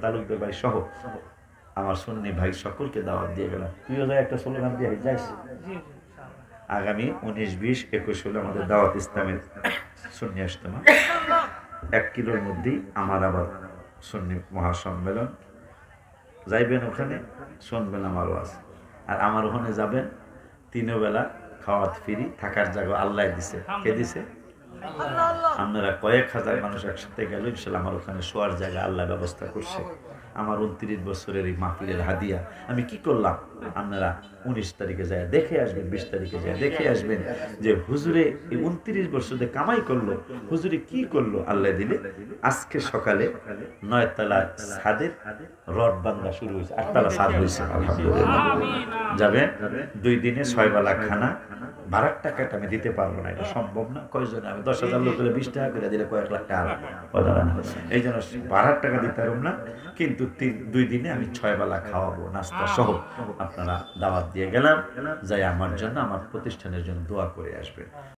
তালুকদার ভাই সহ আমার সুন্নি ভাই সকলকে দাওয়াত দিয়ে গেলাম। তুইও যাই একটা স্লোগান দিয়ে যাইস। আগামী 19, 20, 21 হলো আমাদের দাওয়াত ইসলামের সুন্নি ইজতেমা। 1 কিলোর মধ্যেই আমার আবার সুন্নি মহাসম্মেলন। যাইবেন ওখানে, শুনবেন আমার ওয়াজ। আর আমার ওখানে যাবেন, 3 বেলা খাওয়াত ফ্রি, থাকার জায়গা আল্লাহ দিছে। কে দিছে? আপনারা কয়েক হাজার মানুষ একসাথে গেল, ইনশাল্লাহ আমার ওখানে শোয়ার জায়গা আল্লাহ ব্যবস্থা করছে। আমার 29 বছরের এই মাহফিলের হাদিয়া আমি কি করলাম, আপনারা 19 তারিখে যায় দেখে আসবেন, 20 তারিখে যায় দেখে আসবেন যে হুজুরে এই 29 বছরে কামাই করলো, হুজুরে কি করলো আল্লাহ দিলে। আজকে সকালে 9 তলা ছাদের রড বান্ধা শুরু হয়েছে, 8 তলা ছাদ হয়েছে আলহামদুলিল্লাহ। যাবেন 2 দিনে 6 বেলা খানা। ভাড়ার টাকাটা আমি দিতে পারবো না, এটা সম্ভব না। কয়জন আমি 10,000 লোক হলে 20 টাকা করে দিলে কয়েক লাখ টাকা, এই জন্য ভাড়ার টাকা দিতে পারব না। কিন্তু 2 দিনে আমি 6 বেলা খাওয়াবো নাস্তা সহ। আপনারা দাওয়াত দিয়ে গেলাম, যাই আমার জন্য আমার প্রতিষ্ঠানের জন্য দোয়া করে আসবেন।